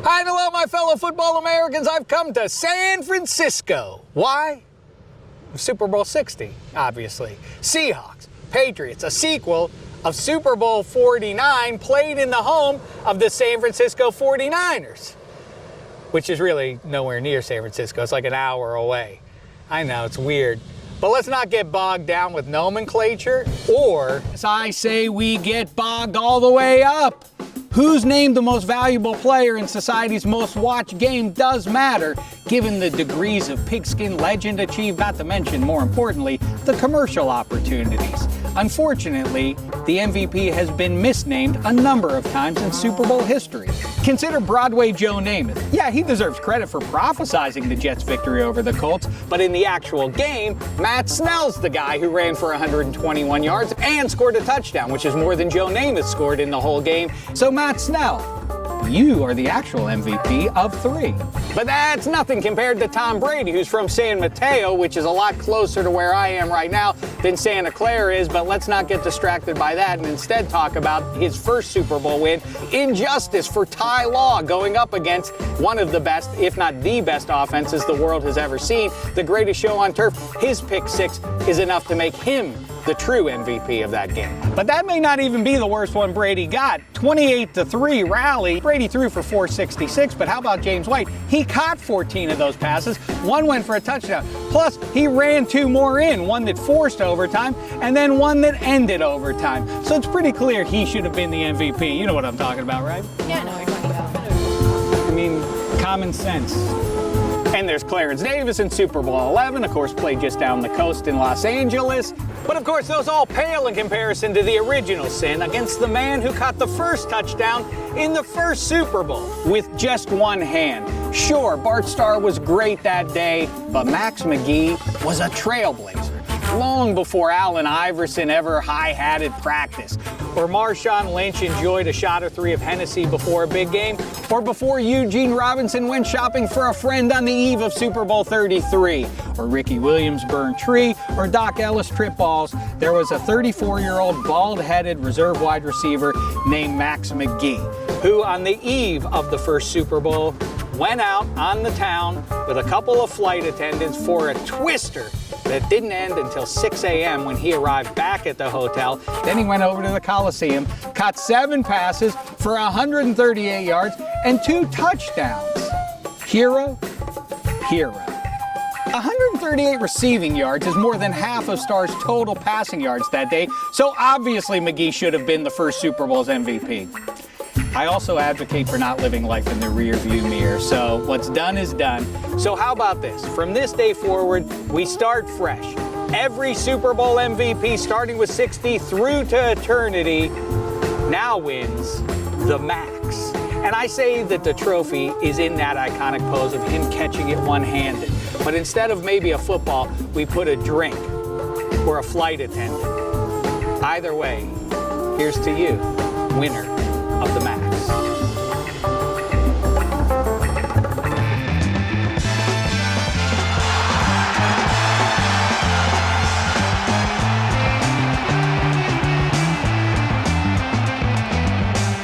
Hi and hello, my fellow football Americans. I've come to San Francisco. Why? Super Bowl 60, obviously. Seahawks, Patriots, a sequel of Super Bowl 49 played in the home of the San Francisco 49ers, which is really nowhere near San Francisco. It's like an hour away. I know, it's weird. But let's not get bogged down with nomenclature, or, as I say, we get bogged all the way up. Who's named the most valuable player in society's most watched game does matter, given the degrees of pigskin legend achieved, not to mention, more importantly, the commercial opportunities. Unfortunately, the MVP has been misnamed a number of times in Super Bowl history. Consider Broadway Joe Namath. Yeah, he deserves credit for prophesizing the Jets' victory over the Colts, but in the actual game, Matt Snell's the guy who ran for 121 yards and scored a touchdown, which is more than Joe Namath scored in the whole game. So Matt Snell, you are the actual MVP of 3. But that's nothing compared to Tom Brady, who's from San Mateo, which is a lot closer to where I am right now than Santa Clara is. But let's not get distracted by that and instead talk about his first Super Bowl win. Injustice for Ty Law going up against one of the best, if not the best offenses the world has ever seen. The greatest show on turf. His pick 6 is enough to make him the true MVP of that game. But that may not even be the worst one Brady got. 28-3 rally. Brady threw for 466, but how about James White? He caught 14 of those passes. One went for a touchdown. Plus, he ran 2 more in, one that forced overtime, and then one that ended overtime. So it's pretty clear he should have been the MVP. You know what I'm talking about, right? Yeah, I know what you're talking about. I mean, common sense. And there's Clarence Davis in Super Bowl 11, of course, played just down the coast in Los Angeles. But of course, those all pale in comparison to the original sin against the man who caught the first touchdown in the first Super Bowl with just one hand. Sure, Bart Starr was great that day, but Max McGee was a trailblazer. Long before Allen Iverson ever high-hatted practice, or Marshawn Lynch enjoyed a shot or 3 of Hennessy before a big game, or before Eugene Robinson went shopping for a friend on the eve of Super Bowl 33, or Ricky Williams burned tree, or Doc Ellis trip balls, there was a 34-year-old bald-headed reserve wide receiver named Max McGee, who on the eve of the first Super Bowl went out on the town with a couple of flight attendants for a twister that didn't end until 6 a.m. when he arrived back at the hotel. Then he went over to the Coliseum, caught 7 passes for 138 yards and 2 touchdowns. Hero. 138 receiving yards is more than half of Starr's total passing yards that day, so obviously McGee should have been the first Super Bowl's MVP. I also advocate for not living life in the rear-view mirror, so what's done is done. So how about this? From this day forward, we start fresh. Every Super Bowl MVP, starting with 60 through to eternity, now wins the Max. And I say that the trophy is in that iconic pose of him catching it one-handed. But instead of maybe a football, we put a drink or a flight attendant. Either way, here's to you, winner of the Max.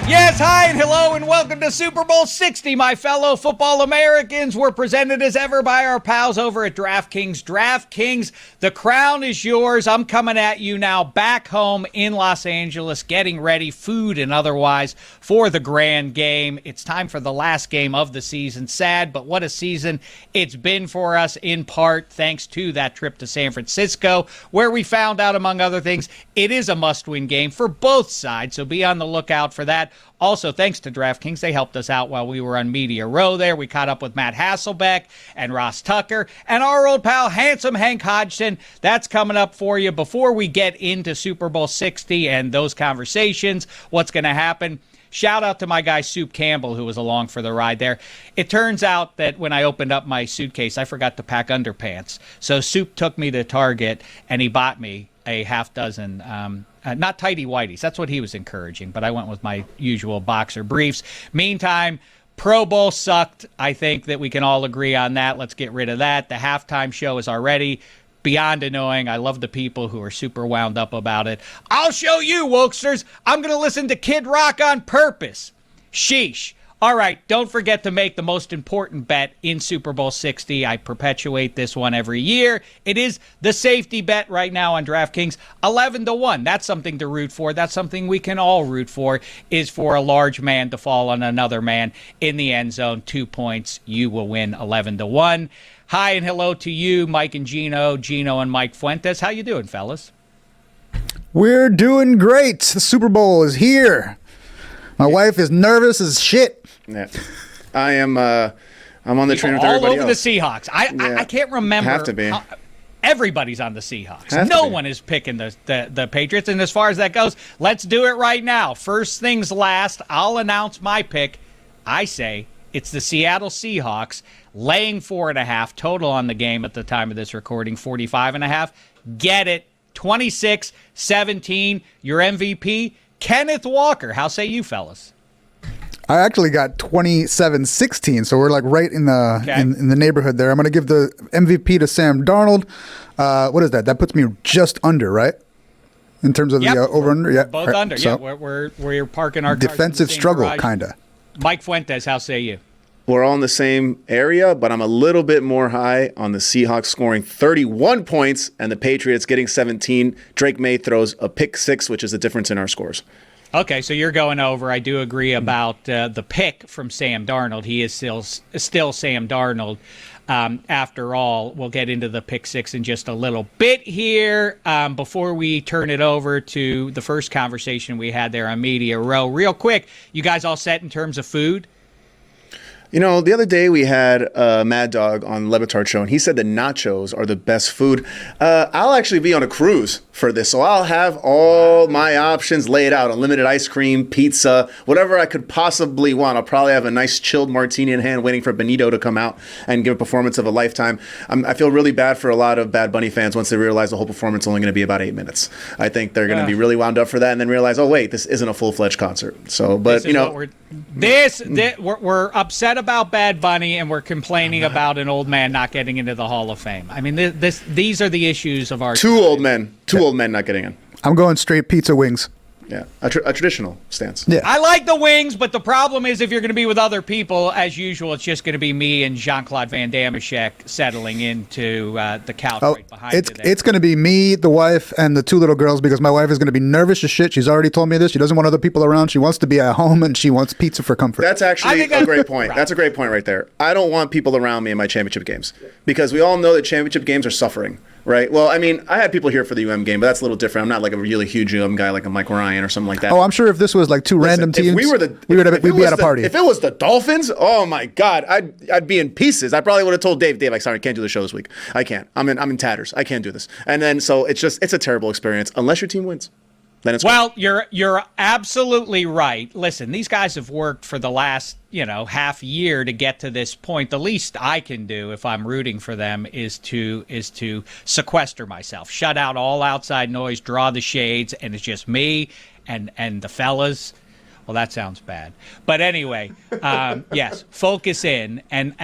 Yes, hi and hello and welcome to Super Bowl 60, my fellow football Americans. We're presented as ever by our pals over at DraftKings. DraftKings, the crown is yours. I'm coming at you now back home in Los Angeles, getting ready, food and otherwise, for the grand game. It's time for the last game of the season. Sad, but what a season it's been for us, in part thanks to that trip to San Francisco, where we found out, among other things, it is a must-win game for both sides, so be on the lookout for that. Also, thanks to DraftKings, they helped us out while we were on Media Row there. We caught up with Matt Hasselbeck and Ross Tucker and our old pal, handsome Hank Hodgson. That's coming up for you. Before we get into Super Bowl 60 and those conversations, what's going to happen, shout out to my guy, Soup Campbell, who was along for the ride there. It turns out that when I opened up my suitcase, I forgot to pack underpants. So Soup took me to Target, and he bought me a half dozen not tighty whities. That's what he was encouraging, but I went with my usual boxer briefs. Meantime, Pro Bowl sucked. I think that we can all agree on that. Let's get rid of that. The halftime show is already beyond annoying. I love the people who are super wound up about it. I'll show you, wokesters. I'm going to listen to Kid Rock on purpose. Sheesh. All right, don't forget to make the most important bet in Super Bowl 60. I perpetuate this one every year. It is the safety bet right now on DraftKings, 11-1. That's something to root for. That's something we can all root for, is for a large man to fall on another man in the end zone. 2 points, you will win 11-1. Hi and hello to you, Mike and Gino and Mike Fuentes. How you doing, fellas? We're doing great. The Super Bowl is here. My wife is nervous as shit. Yeah, I am. I'm on the train with all everybody over else. the Seahawks. I can't remember. Have to be. Everybody's on the Seahawks. Have to No be. one is picking the Patriots. And as far as that goes, let's do it right now. First things last, I'll announce my pick. I say it's the Seattle Seahawks, laying 4.5 total on the game at the time of this recording, 45.5. Get it. 26-17. Your MVP, Kenneth Walker. How say you, fellas? I actually got 27-16, so we're like right in the in the neighborhood there. I'm going to give the MVP to Sam Darnold. What is that? That puts me just under, right? In terms of the over-under? Yeah, both right. under. So, Yeah, we're parking our cars in the defensive same struggle, garage. kind of. Mike Fuentes, how say you? We're all in the same area, but I'm a little bit more high on the Seahawks scoring 31 points and the Patriots getting 17. Drake May throws a pick 6, which is the difference in our scores. Okay, so you're going over. I do agree about the pick from Sam Darnold. He is still Sam Darnold. After all, we'll get into the pick 6 in just a little bit here. Before we turn it over to the first conversation we had there on Media Row, real quick, you guys all set in terms of food? You know, the other day we had Mad Dog on Le Batard Show, and he said that nachos are the best food. I'll actually be on a cruise for this, so I'll have all my options laid out: unlimited ice cream, pizza, whatever I could possibly want. I'll probably have a nice chilled martini in hand, waiting for Benito to come out and give a performance of a lifetime. I feel really bad for a lot of Bad Bunny fans once they realize the whole performance is only going to be about 8 minutes. I think they're going to be really wound up for that, and then realize, oh wait, this isn't a full-fledged concert. So, but you know, we're upset about Bad Bunny, and we're complaining about an old man not getting into the Hall of Fame. I mean, these are the issues of our two time. old men not getting in. I'm going straight pizza wings. Yeah, a traditional stance. Yeah. I like the wings, but the problem is if you're going to be with other people, as usual, it's just going to be me and Jean-Claude Van Dameshek settling into the couch right behind you there. It's going to be me, the wife, and the 2 little girls, because my wife is going to be nervous as shit. She's already told me this. She doesn't want other people around. She wants to be at home, and she wants pizza for comfort. That's actually a great point. That's a great point right there. I don't want people around me in my championship games, because we all know that championship games are suffering, right? Well, I mean, I had people here for the UM game, but that's a little different. I'm not like a really huge UM guy like a Mike Ryan or something like that. Oh, I'm sure if this was like 2 random teams, we'd be at a party. If it was the Dolphins, oh my God, I'd be in pieces. I probably would have told Dave, I can't do the show this week. I can't. I'm in tatters. I can't do this. And then so it's a terrible experience unless your team wins. Then it's well, you're absolutely right. Listen, these guys have worked for the last half year to get to this point. The least I can do if I'm rooting for them is to sequester myself, shut out all outside noise, draw the shades, and it's just me and the fellas. Well, that sounds bad. But anyway, yes, focus in. And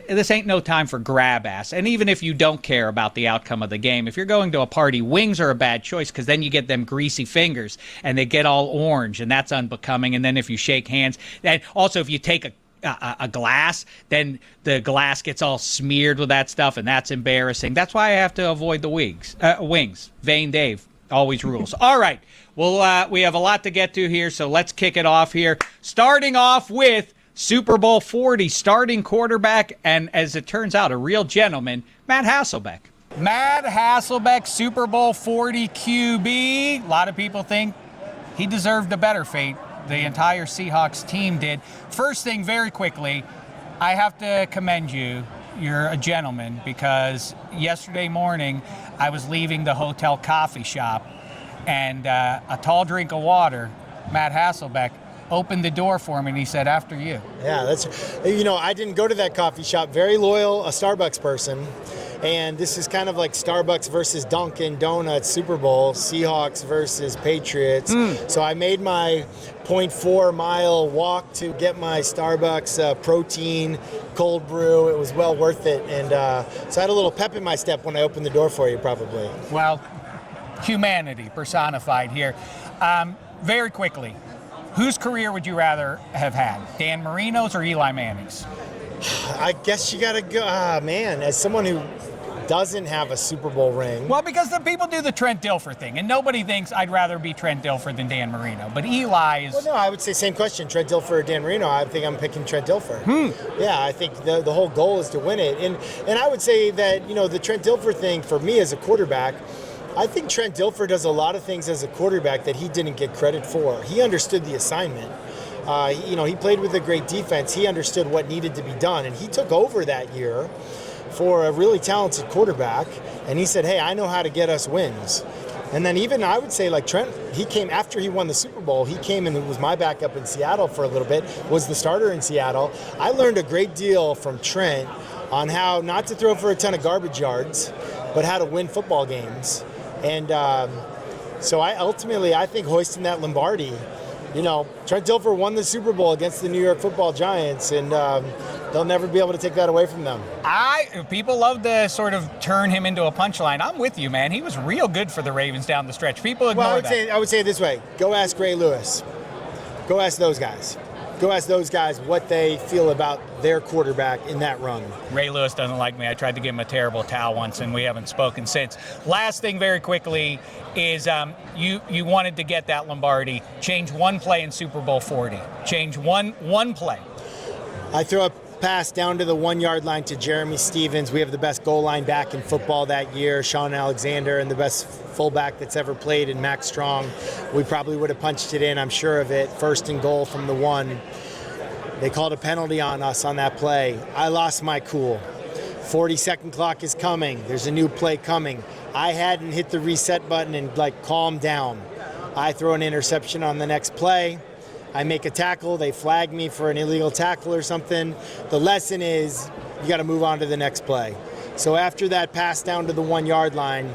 this ain't no time for grab ass. And even if you don't care about the outcome of the game, if you're going to a party, wings are a bad choice, because then you get them greasy fingers and they get all orange, and that's unbecoming. And then if you shake hands, and also if you take a glass, then the glass gets all smeared with that stuff, and that's embarrassing. That's why I have to avoid the wings. Vain Dave always rules. All right. Well, we have a lot to get to here, so let's kick it off here. Starting off with Super Bowl 40, starting quarterback, and as it turns out, a real gentleman, Matt Hasselbeck. Matt Hasselbeck, Super Bowl 40 QB. A lot of people think he deserved a better fate. The entire Seahawks team did. First thing, very quickly, I have to commend you. You're a gentleman, because yesterday morning I was leaving the hotel coffee shop, and a tall drink of water, Matt Hasselbeck, opened the door for me, and he said, "After you." Yeah, that's, I didn't go to that coffee shop. Very loyal, a Starbucks person. And this is kind of like Starbucks versus Dunkin' Donuts Super Bowl, Seahawks versus Patriots. So I made my 0.4 mile walk to get my Starbucks protein cold brew. It was well worth it. And so I had a little pep in my step when I opened the door for you, probably. Well, humanity personified here. Very quickly, Whose career would you rather have had, Dan Marino's or Eli Manning's? I guess you got to go, man, as someone who doesn't have a Super Bowl ring. Well, because the people do the Trent Dilfer thing, and nobody thinks I'd rather be Trent Dilfer than Dan Marino. But Eli is... Well, no, I would say same question, Trent Dilfer or Dan Marino. I think I'm picking Trent Dilfer. Yeah, I think the whole goal is to win it. And I would say that, the Trent Dilfer thing for me as a quarterback, I think Trent Dilfer does a lot of things as a quarterback that he didn't get credit for. He understood the assignment. He played with a great defense. He understood what needed to be done, and he took over that year for a really talented quarterback, and he said, hey, I know how to get us wins. And then even I would say, like Trent, he came after he won the Super Bowl. He came and was my backup in Seattle for a little bit, was the starter in Seattle. I learned a great deal from Trent on how not to throw for a ton of garbage yards, but how to win football games. And so I think hoisting that Lombardi, Trent Dilfer won the Super Bowl against the New York Football Giants, and they'll never be able to take that away from them. People love to sort of turn him into a punchline. I'm with you, man. He was real good for the Ravens down the stretch. People ignore that. I would say it this way. Go ask Ray Lewis. Go ask those guys. Go ask those guys what they feel about their quarterback in that run. Ray Lewis doesn't like me. I tried to give him a terrible towel once, and we haven't spoken since. Last thing very quickly is you wanted to get that Lombardi. Change one play in Super Bowl 40. Change one play. I throw a pass down to the 1 yard line to Jeremy Stevens. We have the best goal line back in football that year, Sean Alexander, and the best fullback that's ever played in Max Strong. We probably would have punched it in, I'm sure of it. 1st and goal from the 1. They called a penalty on us on that play. I lost my cool. 40-second clock is coming. There's a new play coming. I hadn't hit the reset button and calm down. I throw an interception on the next play. I make a tackle. They flag me for an illegal tackle or something. The lesson is you got to move on to the next play. So after that pass down to the 1 yard line,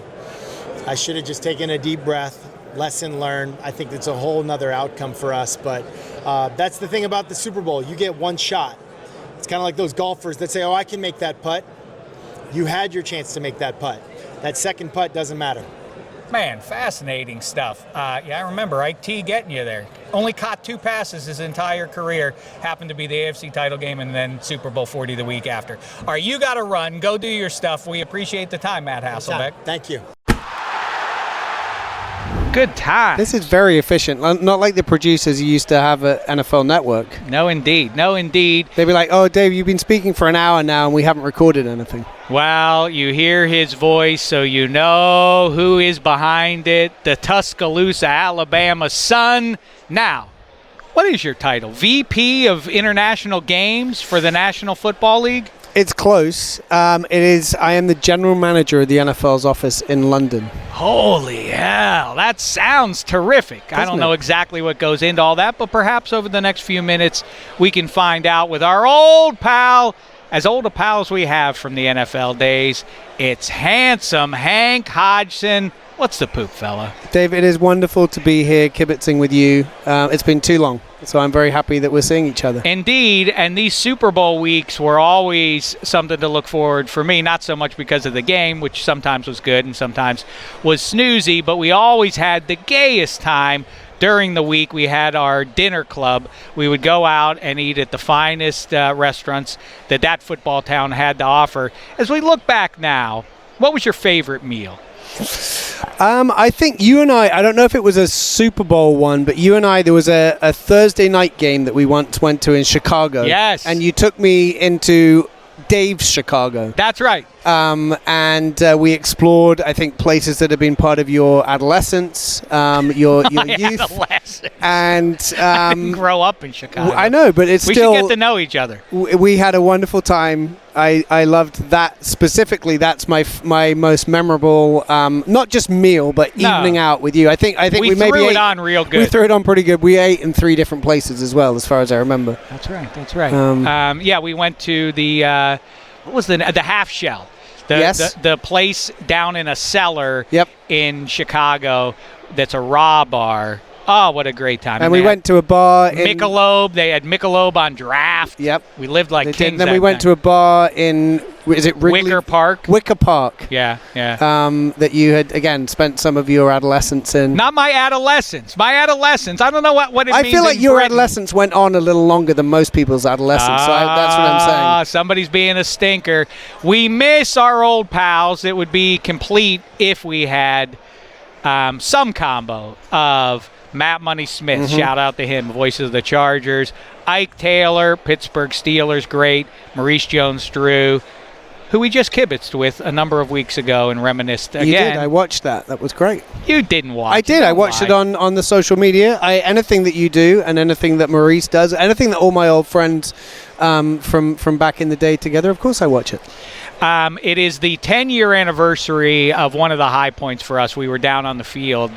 I should have just taken a deep breath. Lesson learned. I think it's a whole nother outcome for us. But that's the thing about the Super Bowl. You get one shot. It's kind of like those golfers that say, I can make that putt. You had your chance to make that putt. That second putt doesn't matter. Man, fascinating stuff. I remember IT getting you there. Only caught 2 passes his entire career. Happened to be the AFC title game and then Super Bowl 40 the week after. All right, you got to run. Go do your stuff. We appreciate the time, Matt Hasselbeck. Thank you. Good time. This is very efficient. Not like the producers you used to have at NFL Network. No, indeed. They'd be like, oh, Dave, you've been speaking for an hour now and we haven't recorded anything. Well, you hear his voice, so you know who is behind it. The Tuscaloosa, Alabama son. Now, what is your title? VP of International Games for the National Football League? It's close. It is. I am the general manager of the NFL's office in London. Holy hell, that sounds terrific. I don't know exactly what goes into all that, but perhaps over the next few minutes we can find out with our old pal, as old a pal as we have from the NFL days. It's handsome Hank Hodgson. What's the poop, fella? Dave, it is wonderful to be here kibitzing with you. It's been too long, so I'm very happy that we're seeing each other. Indeed, and these Super Bowl weeks were always something to look forward for me, not so much because of the game, which sometimes was good and sometimes was snoozy, but we always had the gayest time. During the week, we had our dinner club. We would go out and eat at the finest restaurants that football town had to offer. As we look back now, what was your favorite meal? I think you and I don't know if it was a Super Bowl one, but you and I, there was a Thursday night game that we once went to in Chicago. Yes. And you took me into Dave's Chicago. That's right. And we explored, I think, places that have been part of your adolescence, your youth. Adolescence. And I didn't grow up in Chicago. I know, but it's we still... should get to know each other. We had a wonderful time. I loved that specifically. That's my most memorable, not just meal, but evening out with you. I think we maybe threw it on real good. We threw it on pretty good. We ate in 3 different places as well, as far as I remember. That's right. We went to the what was the half shell? The place down in a cellar in Chicago that's a raw bar. Oh, what a great time. And we went to a bar in... Michelob. They had Michelob on draft. Yep. We lived like kings. Then we went to a bar in is it Wrigley? Wicker Park. Wicker Park. Yeah. That you had, again, spent some of your adolescence in. Not my adolescence. My adolescence. I don't know what it means. I feel like in your Britain. adolescence went on a little longer than most people's adolescence. That's what I'm saying. Somebody's being a stinker. We miss our old pals. It would be complete if we had some combo of Matt Money Smith, shout out to him, voice of the Chargers, Ike Taylor, Pittsburgh Steelers great, Maurice Jones-Drew, who we just kibitzed with a number of weeks ago and reminisced again. You did. I watched that. That was great. You didn't watch it. I did. I watched it on the social media. Anything that you do and anything that Maurice does, anything that all my old friends from back in the day together, of course I watch it. It is the 10-year anniversary of one of the high points for us. We were down on the field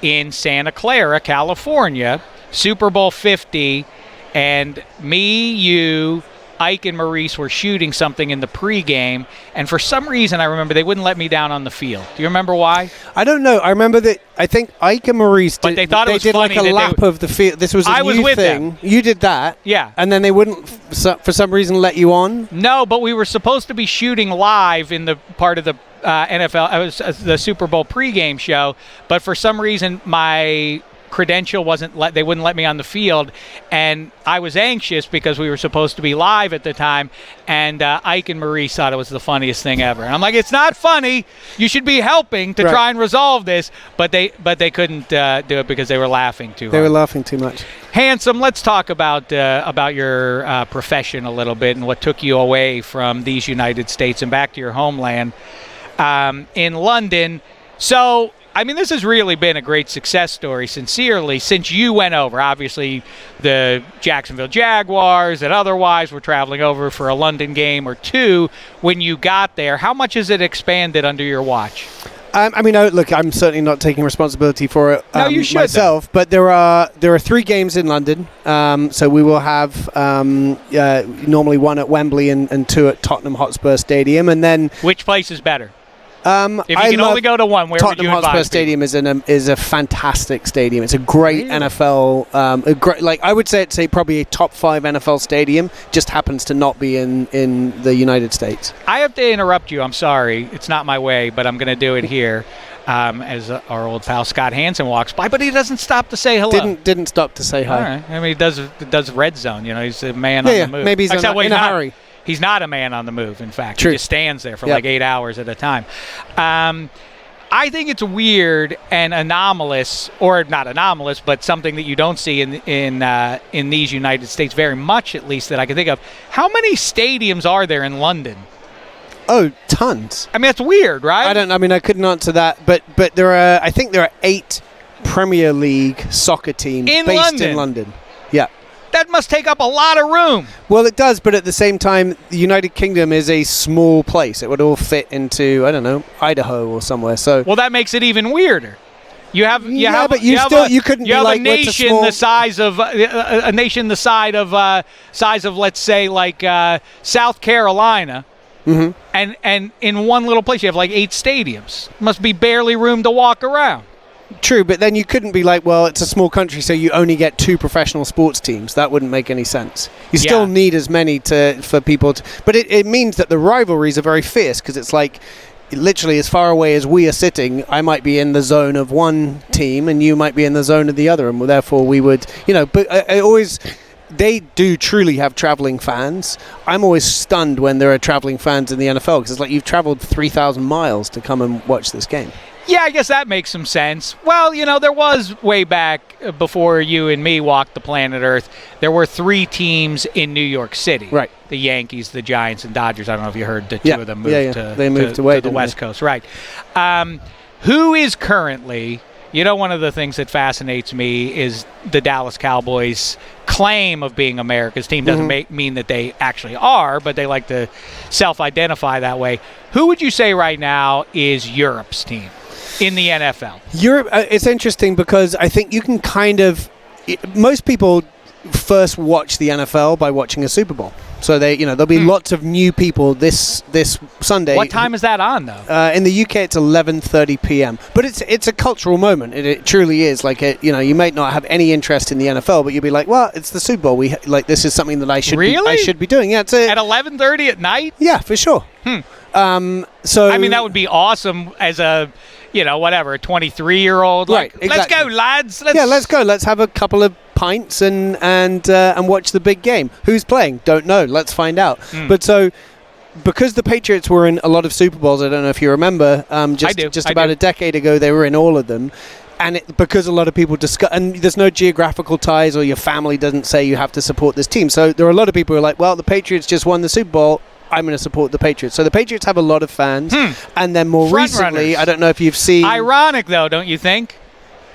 in Santa Clara, California, Super Bowl 50, and me, you, Ike, and Maurice were shooting something in the pregame, and for some reason I remember they wouldn't let me down on the field. Do you remember why? I don't know. I remember that. I think Ike and Maurice But they thought it was did funny like a that lap of the field. This was a I was new with thing. them. You did that. Yeah. And then they wouldn't, for some reason, let you on. No, but we were supposed to be shooting live in the part of the NFL, the Super Bowl pregame show, but for some reason my credential they wouldn't let me on the field, and I was anxious because we were supposed to be live at the time, and Ike and Maurice thought it was the funniest thing ever. And I'm like, it's not funny. You should be helping to try and resolve this, but they couldn't do it because they were laughing too hard. They were laughing too much. Handsome, let's talk about your profession a little bit and what took you away from these United States and back to your homeland in London. So, I mean, this has really been a great success story, sincerely, since you went over. Obviously, the Jacksonville Jaguars and otherwise were traveling over for a London game or two when you got there. How much has it expanded under your watch? I mean, look, I'm certainly not taking responsibility for it No, you should, myself, but there are 3 games in London. So we will have normally 1 at Wembley and 2 at Tottenham Hotspur Stadium, and then Which place is better? If you I can only go to one, where would you Tottenham advise Hotspur people? Stadium is a fantastic stadium. It's a great NFL, I would say it's probably a top 5 NFL stadium. Just happens to not be in the United States. I have to interrupt you. I'm sorry. It's not my way, but I'm going to do it here as our old pal Scott Hansen walks by. But he doesn't stop to say hello. Didn't stop to say hi. All right. I mean, he does red zone. You know, he's a man on the move. Maybe he's in a hurry. He's not a man on the move, in fact. True. He just stands there for like 8 hours at a time. I think it's weird and anomalous, or not anomalous, but something that you don't see in these United States very much, at least that I can think of. How many stadiums are there in London? Oh, tons. I mean, that's weird, right? I couldn't answer that, but I think there are 8 Premier League soccer teams based in London. Yeah. That must take up a lot of room. Well, it does, but at the same time, the United Kingdom is a small place. It would all fit into, I don't know, Idaho or somewhere. So, well, that makes it even weirder. You couldn't be like, a nation the size of size of, let's say, like South Carolina. Mm-hmm. And in one little place you have like 8 stadiums. Must be barely room to walk around. True, but then you couldn't be like, well, it's a small country, so you only get 2 professional sports teams. That wouldn't make any sense. You still need as many for people to... But it means that the rivalries are very fierce, because it's like, literally as far away as we are sitting, I might be in the zone of one team, and you might be in the zone of the other, and therefore we would... but I always... They do truly have traveling fans. I'm always stunned when there are traveling fans in the NFL, because it's like you've traveled 3,000 miles to come and watch this game. Yeah, I guess that makes some sense. Well, there was way back before you and me walked the planet Earth, there were 3 teams in New York City. Right. The Yankees, the Giants, and Dodgers. I don't know if you heard the 2 of them moved to the West Coast. Right. Who is currently... one of the things that fascinates me is the Dallas Cowboys' claim of being America's team. Doesn't mean that they actually are, but they like to self-identify that way. Who would you say right now is Europe's team in the NFL? Europe, it's interesting because I think you can most people first watch the NFL by watching a Super Bowl. So there'll be lots of new people this Sunday. What time is that on, though? In the UK, it's 11:30 p.m. But it's a cultural moment. It truly is. Like you might not have any interest in the NFL, but you'll be like, well, it's the Super Bowl. This is something that I should be doing. Yeah, it's at 11:30 at night. Yeah, for sure. So I mean, that would be awesome as a 23-year-old. Right. Like, let's go, lads. Let's go. Let's have a couple of pints and watch the big game. Who's playing? Don't know. Let's find out. But so, because the Patriots were in a lot of Super Bowls, I don't know if you remember. Just about a decade ago, they were in all of them. And because a lot of people discuss, and there's no geographical ties, or your family doesn't say you have to support this team. So there are a lot of people who are like, well, the Patriots just won the Super Bowl. I'm going to support the Patriots. So the Patriots have a lot of fans. And then more recently, I don't know if you've seen... Ironic, though, don't you think?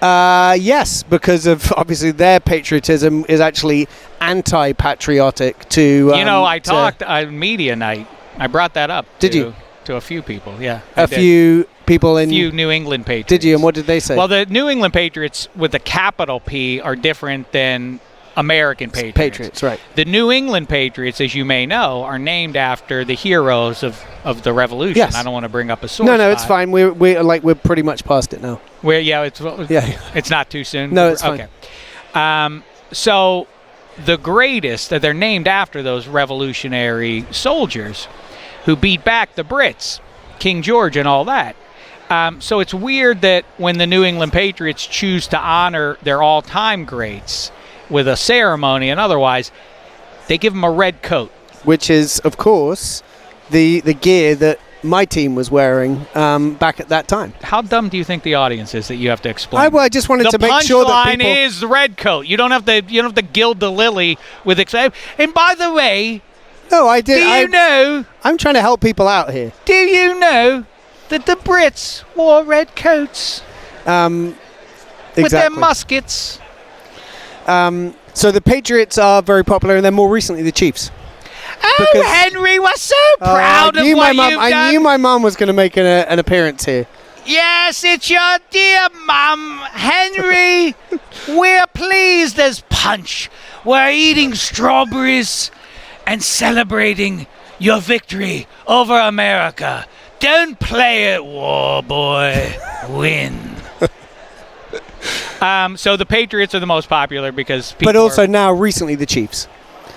Yes, because of obviously their patriotism is actually anti-patriotic to... I talked on media night. I brought that up. Did you? To a few people, yeah. A few people in... A few New England Patriots. Did you? And what did they say? Well, the New England Patriots with the capital P are different than American Patriots. Patriots, right. The New England Patriots, as you may know, are named after the heroes of the Revolution. Yes. I don't want to bring up a source. No, it's fine. We're pretty much past it now. It's not too soon. No, it's fine. Okay. So the greatest, they're named after those revolutionary soldiers who beat back the Brits, King George and all that. So it's weird that when the New England Patriots choose to honor their all-time greats with a ceremony and otherwise, they give them a red coat. Which is, of course, the gear that my team was wearing back at that time. How dumb do you think the audience is that you have to explain? I just wanted to make sure that people... The punchline is the red coat. You don't have to gild the lily with excitement. And by the way... No, I did. Do you know... I'm trying to help people out here. Do you know that the Brits wore red coats? Exactly. With their muskets. So the Patriots are very popular, and then more recently the Chiefs. Oh, Henry, we're so proud of what you've done. I knew my mum was going to make an appearance here. Yes, it's your dear mum, Henry. We're pleased as punch. We're eating strawberries and celebrating your victory over America. Don't play it, war boy. Win. So the Patriots are the most popular because people... But also now recently the Chiefs.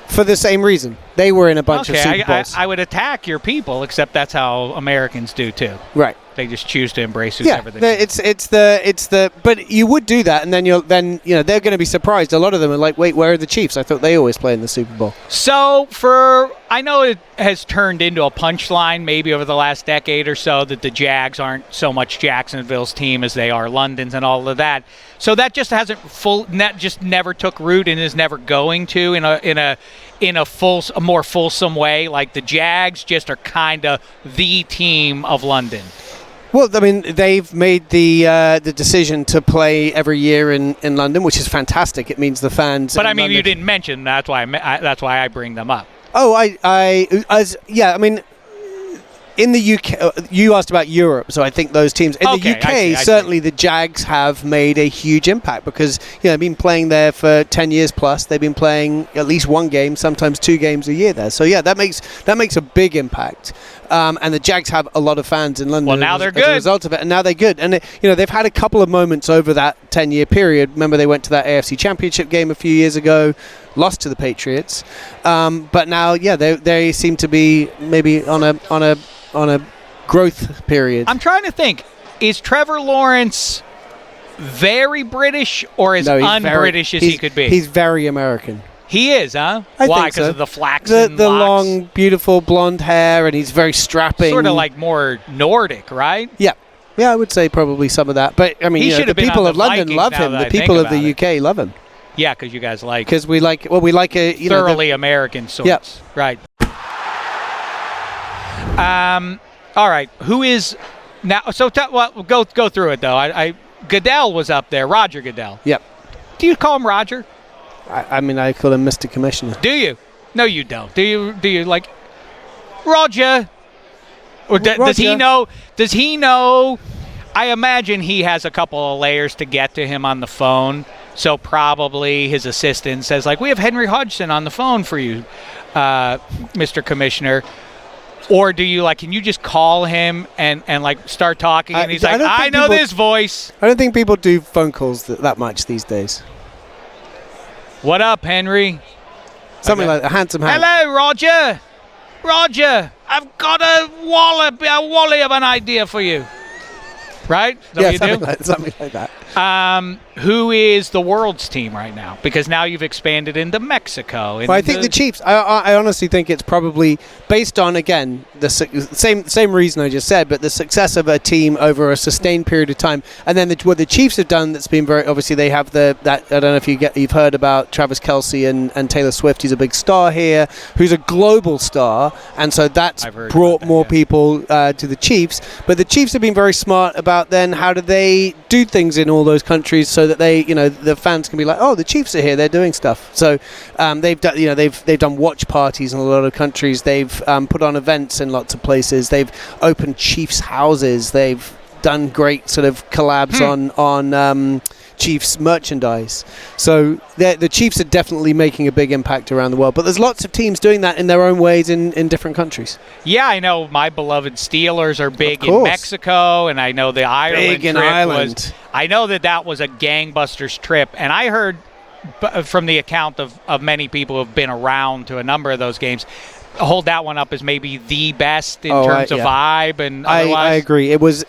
For the same reason. They were in a bunch of Super Bowls. I would attack your people, except that's how Americans do too. Right. They just choose to embrace whoever they choose. It's the but you would do that, and then they're going to be surprised. A lot of them are like, wait, where are the Chiefs? I thought they always play in the Super Bowl. So I know it has turned into a punchline maybe over the last decade or so that the Jags aren't so much Jacksonville's team as they are London's and all of that. So that just hasn't just never took root and is never going to in a more fulsome way. Like the Jags just are kind of the team of London. Well, I mean, they've made the decision to play every year in London, which is fantastic. It means the fans. But I mean, London... you didn't mention that's why I bring them up. Oh, I mean, in the UK, you asked about Europe, so I think those teams in the UK certainly the Jags have made a huge impact because they've been playing there for 10 years plus. They've been playing at least one game, sometimes two games a year there. So yeah, that makes a big impact. And the Jags have a lot of fans in London. Well, now they're good as a result of it, and now they're good. And they've had a couple of moments over that 10-year period. Remember, they went to that AFC Championship game a few years ago, lost to the Patriots. But now, they seem to be maybe on a growth period. I'm trying to think. Is Trevor Lawrence very British or as un-British as he could be? He's very American. He is, huh? Why? Why? Because of the flaxen the locks? long, beautiful blonde hair, and he's very strapping. Sort of like more Nordic, right? Yeah. Yeah, I would say probably some of that. But, I mean, the people of London love him. The people of the UK love him. Yeah, because you guys like... Because we like a... thoroughly American sorts. Yeah. Right. All right. Who is... now? So go through it, though. Goodell was up there. Roger Goodell. Yep. Do you call him Roger? I mean, I call him Mr. Commissioner. Do you? No, you don't. Do you like Roger? Or does he know? Does he know? I imagine he has a couple of layers to get to him on the phone. So probably his assistant says, like, we have Henry Hodgson on the phone for you, Mr. Commissioner. Or do you, like, can you just call him and like, start talking? And he's like, I know this voice. I don't think people do phone calls that much these days. What up, Henry? Something like a handsome Hank. Hello, Roger. Roger, I've got a wally of an idea for you. Right? Is that what you do? Something like that. Who is the world's team right now? Because now you've expanded into Mexico. Well, I think the Chiefs. I honestly think it's probably based on, again, the same reason I just said, but the success of a team over a sustained period of time. And then what the Chiefs have done that's been very, obviously they have that, I don't know if you've heard about Travis Kelce and Taylor Swift. He's a big star here, who's a global star. And so that's brought more people to the Chiefs. But the Chiefs have been very smart about then how do they do things in all those countries so that they, the fans can be like, oh, the Chiefs are here, they're doing stuff. So they've done watch parties in a lot of countries. They've put on events in lots of places. They've opened Chiefs houses. They've done great sort of collabs on Chiefs merchandise. So the Chiefs are definitely making a big impact around the world. But there's lots of teams doing that in their own ways in different countries. Yeah, I know my beloved Steelers are big in Mexico, and I know the Ireland trip was. I know that was a gangbusters trip, and I heard from the account of many people who have been around to a number of those games, hold that one up as maybe the best in terms of vibe and otherwise. I agree. It was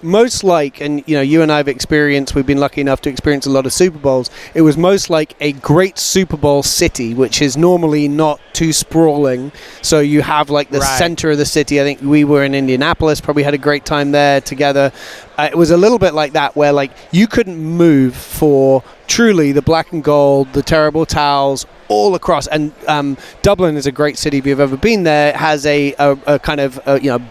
most like, and you and I have experienced, we've been lucky enough to experience a lot of Super Bowls. It was most like a great Super Bowl city, which is normally not too sprawling. So you have like the center of the city. I think we were in Indianapolis, probably had a great time there together. It was a little bit like that, where like you couldn't move for truly the black and gold, the terrible towels, all across. And Dublin is a great city if you've ever been there. It has a kind of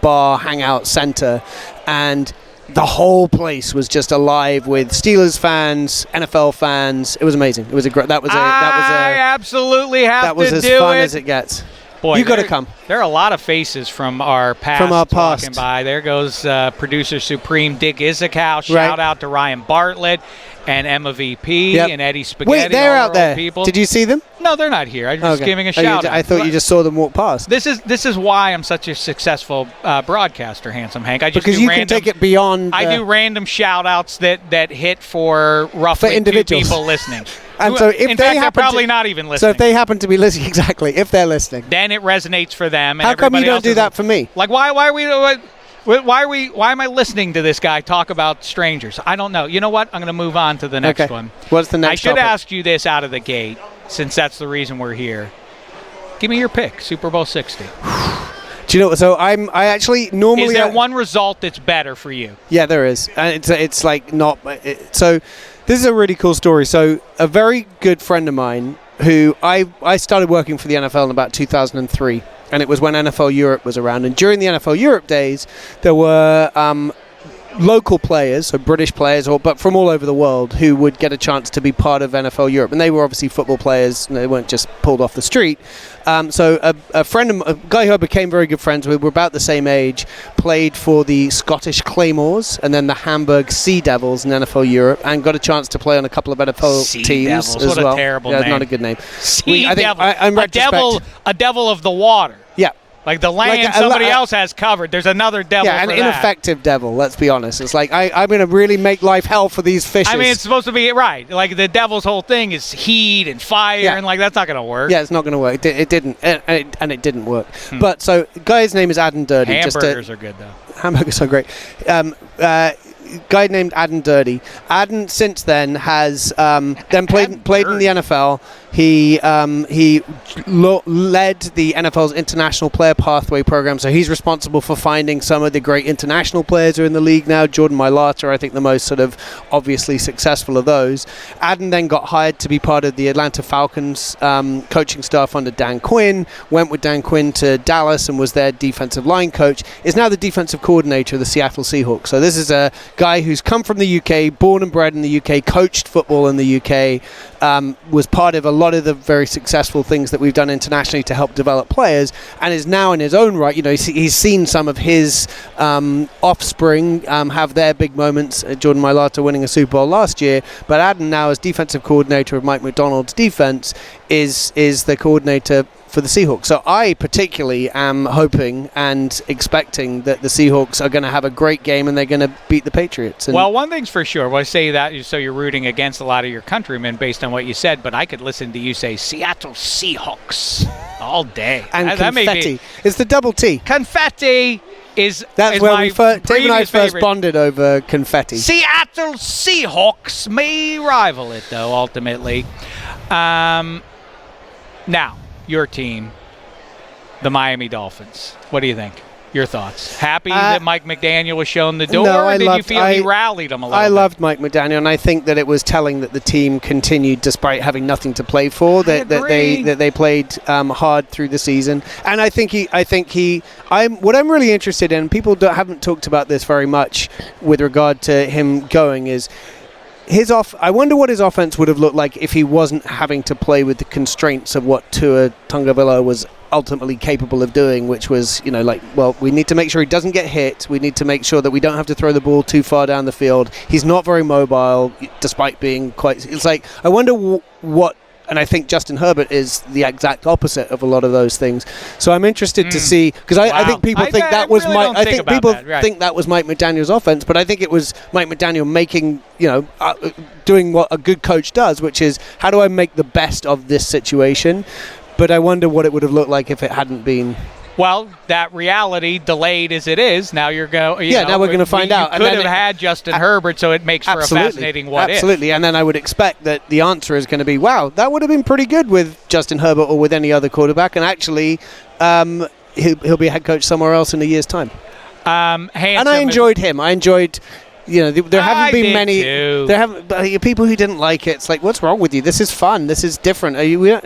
bar hangout center, and the whole place was just alive with Steelers fans, NFL fans. It was amazing. It was a great. I absolutely have to do it. That was as fun as it gets. Boy, you got to come. There are a lot of faces from our past. Walking by. There goes producer Supreme Dick Issacow. Shout out to Ryan Bartlett and Emma VP and Eddie Spaghetti. Wait, they're out there. People. Did you see them? No, they're not here. I'm just giving a shout out. I thought you just saw them walk past. This is why I'm such a successful broadcaster, Handsome Hank. Because you can take it beyond. I do random shout outs that hit for roughly 2 people listening. And so if they're probably not even listening. So if they happen to be listening, exactly, if they're listening, then it resonates for them. And how come you don't do that for me? Like, why am I listening to this guy talk about strangers? I don't know. You know what? I'm going to move on to the next one. What's the next I should topic? ask you this out of the gate, since that's the reason we're here. Give me your pick, Super Bowl 60. Do you know what? So I actually normally. Is there one result that's better for you? Yeah, there is. And it's like not. So this is a really cool story. So a very good friend of mine who I started working for the NFL in about 2003. And it was when NFL Europe was around. And during the NFL Europe days, there were local players, so British players, but from all over the world, who would get a chance to be part of NFL Europe. And they were obviously football players, and they weren't just pulled off the street. So a guy who I became very good friends with, we're about the same age, played for the Scottish Claymores and then the Hamburg Sea Devils in NFL Europe, and got a chance to play on a couple of NFL teams Devils. as what well. A terrible name. Not a good name. Devil. A devil of the water. Yeah. Like the land somebody else has covered. There's another devil for an that. Ineffective devil, let's be honest. It's like, I'm going to really make life hell for these fishes. I mean, it's supposed to be, right. Like, the devil's whole thing is heat and fire, and, like, that's not going to work. Yeah, it's not going to work. It didn't. And it did't work. But, so, guy's name is Adam Dirty. Hamburgers are good, though. Hamburgers are great. Guy named Adam Dirty. Adam, since then, has then played in the NFL. He led the NFL's International Player Pathway program, so he's responsible for finding some of the great international players who are in the league now. Jordan Mailata, I think, the most sort of obviously successful of those. Adam then got hired to be part of the Atlanta Falcons coaching staff under Dan Quinn, went with Dan Quinn to Dallas and was their defensive line coach, is now the defensive coordinator of the Seattle Seahawks. So this is a guy who's come from the UK, born and bred in the UK, coached football in the UK, was part of a lot of the very successful things that we've done internationally to help develop players, and is now in his own right. He's seen some of his offspring have their big moments. Jordan Mailata winning a Super Bowl last year, but Adam now, as defensive coordinator of Mike Macdonald's defense, is the coordinator for the Seahawks. So I particularly am hoping and expecting that the Seahawks are going to have a great game and they're going to beat the Patriots. And well, one thing's for sure. Well, I say that so you're rooting against a lot of your countrymen based on what you said, but I could listen to you say Seattle Seahawks all day. And that confetti. It's the double T. Confetti is That's is where my Dave and I first favorite. bonded over confetti. Seattle Seahawks may rival it, though, ultimately. Now, your team, the Miami Dolphins. What do you think? Your thoughts? Happy that Mike McDaniel was shown the door, or did you feel he rallied him a little bit? I loved Mike McDaniel, and I think that it was telling that the team continued despite having nothing to play for. That they played hard through the season, and I think what I'm really interested in. People haven't talked about this very much with regard to him going is. I wonder what his offense would have looked like if he wasn't having to play with the constraints of what Tua Tagovailoa was ultimately capable of doing, which was, we need to make sure he doesn't get hit. We need to make sure that we don't have to throw the ball too far down the field. He's not very mobile, despite being quite... It's like, I wonder what... And I think Justin Herbert is the exact opposite of a lot of those things. So I'm interested to see, because I think people think that was Mike. I think people think that was Mike McDaniel's offense, but I think it was Mike McDaniel making, doing what a good coach does, which is how do I make the best of this situation? But I wonder what it would have looked like if it hadn't been. Well, that reality, delayed as it is, now you're going. Now we're going to find out. You could have had Justin Herbert, so it makes for a fascinating what if. Absolutely, and then I would expect that the answer is going to be, wow, that would have been pretty good with Justin Herbert or with any other quarterback, and actually he'll be a head coach somewhere else in a year's time. And I enjoyed him. I enjoyed... there haven't been many. There haven't people who didn't like it. It's like, what's wrong with you? This is fun. This is different.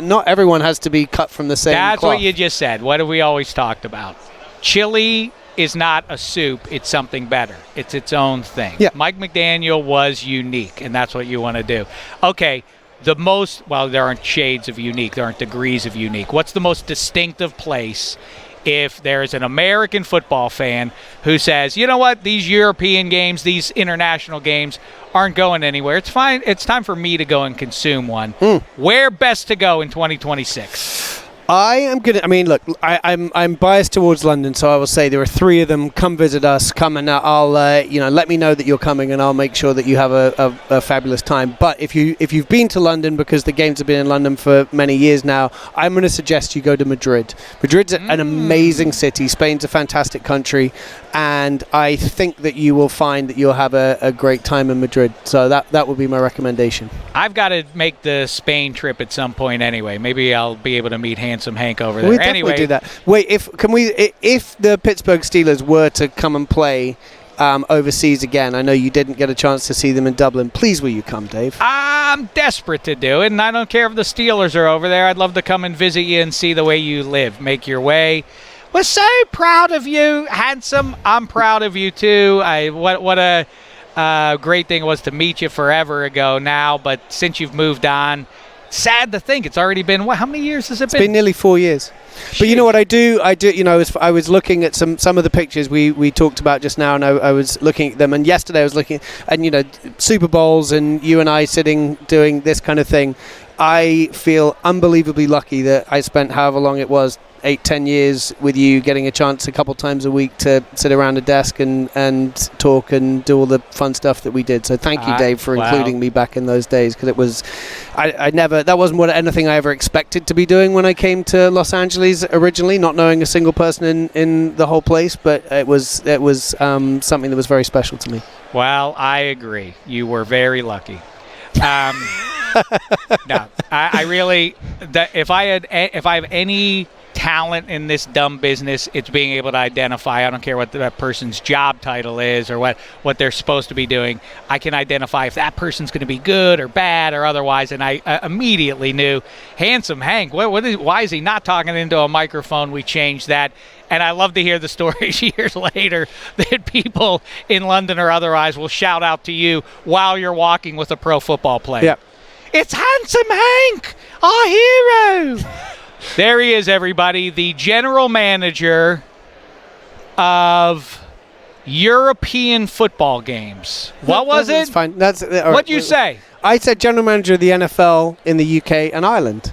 Not everyone has to be cut from the same That's cloth. what you just said. What have we always talked about? Chili is not a soup. It's something better. It's its own thing. Yeah. Mike McDaniel was unique, and that's what you want to do. Okay. There aren't shades of unique. There aren't degrees of unique. What's the most distinctive place? If there's an American football fan who says, you know what, these European games, these international games aren't going anywhere, it's fine. It's time for me to go and consume one. Where best to go in 2026? Look, I'm biased towards London, so I will say there are 3 of them. Come visit us. Come and I'll let me know that you're coming, and I'll make sure that you have a fabulous time. But if you've been to London, because the games have been in London for many years now, I'm going to suggest you go to Madrid. Madrid's an amazing city. Spain's a fantastic country, and I think that you will find that you'll have a great time in Madrid. So that would be my recommendation. I've got to make the Spain trip at some point anyway. Maybe I'll be able to meet Handsome Hank over there. We'll definitely do that. Wait, if the Pittsburgh Steelers were to come and play overseas again, I know you didn't get a chance to see them in Dublin. Please, will you come, Dave? I'm desperate to do it, and I don't care if the Steelers are over there. I'd love to come and visit you and see the way you live. Make your way. We're so proud of you, Handsome. I'm proud of you too. What a great thing it was to meet you forever ago now, but since you've moved on, sad to think it's already been how many years has it been? It's been nearly 4 years. But you know what I do? I was looking at some of the pictures we talked about just now, and I was looking at them. And yesterday I was looking, and Super Bowls, and you and I sitting doing this kind of thing. I feel unbelievably lucky that I spent however long it was, 8-10 years with you, getting a chance a couple times a week to sit around a desk and talk and do all the fun stuff that we did. So thank you, Dave, for including me back in those days, because it was that wasn't anything I ever expected to be doing when I came to Los Angeles originally, not knowing a single person in the whole place, but it was something that was very special to me. Well, I agree. You were very lucky. No, I really. If I have any talent in this dumb business, it's being able to identify. I don't care what that person's job title is or what they're supposed to be doing. I can identify if that person's going to be good or bad or otherwise, and I immediately knew. Handsome Hank, why is he not talking into a microphone? We changed that. And I love to hear the stories years later that people in London or otherwise will shout out to you while you're walking with a pro football player. Yeah. It's Handsome Hank, our hero. There he is, everybody, the general manager of European football games. What was it? That's fine. What'd you say? I said general manager of the NFL in the UK and Ireland.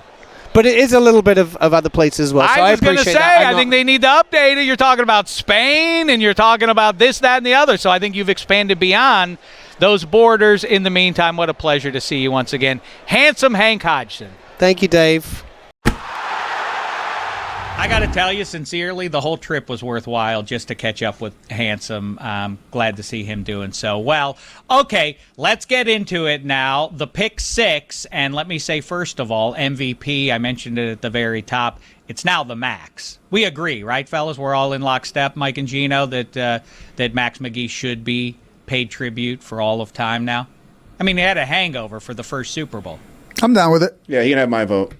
But it is a little bit of other places as well. So I was going to appreciate say, that. I think they need to update it. You're talking about Spain, and you're talking about this, that, and the other. So I think you've expanded beyond those borders. In the meantime, what a pleasure to see you once again. Handsome Hank Hodgson. Thank you, Dave. I got to tell you sincerely, the whole trip was worthwhile just to catch up with Handsome. Glad to see him doing so well. Okay, let's get into it now. The pick six, and let me say first of all, MVP, I mentioned it at the very top. It's now the Max. We agree, right, fellas? We're all in lockstep, Mike and Gino, that Max McGee should be paid tribute for all of time now. I mean, he had a hangover for the first Super Bowl. I'm down with it. Yeah, he can have my vote.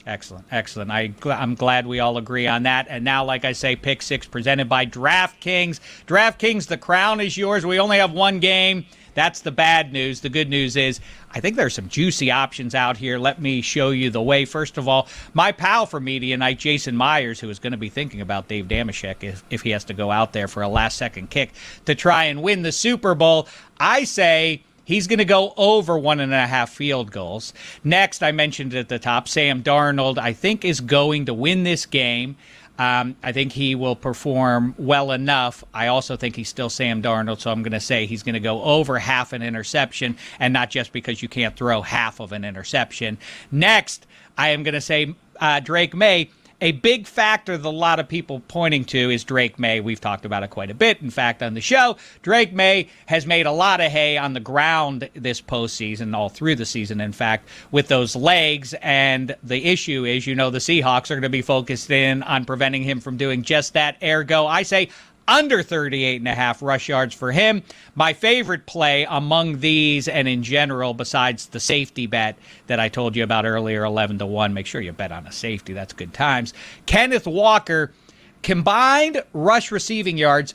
Excellent. I'm glad we all agree on that. And now, like I say, pick six presented by DraftKings. DraftKings, the crown is yours. We only have one game. That's the bad news. The good news is I think there's some juicy options out here. Let me show you the way. First of all, my pal for Media Night, Jason Myers, who is going to be thinking about Dave Dameshek if he has to go out there for a last-second kick to try and win the Super Bowl. I say he's going to go over 1.5 field goals. Next, I mentioned at the top, Sam Darnold, I think, is going to win this game. I think he will perform well enough. I also think he's still Sam Darnold, so I'm going to say he's going to go over half an interception, and not just because you can't throw half of an interception. Next, I am going to say Drake May. A big factor that a lot of people pointing to is Drake May. We've talked about it quite a bit, in fact, on the show. Drake May has made a lot of hay on the ground this postseason, all through the season, in fact, with those legs. And the issue is, the Seahawks are going to be focused in on preventing him from doing just that. Ergo, I say under 38.5 rush yards for him. My favorite play among these and in general, besides the safety bet that I told you about earlier, 11-1. Make sure you bet on a safety. That's good times. Kenneth Walker, combined rush receiving yards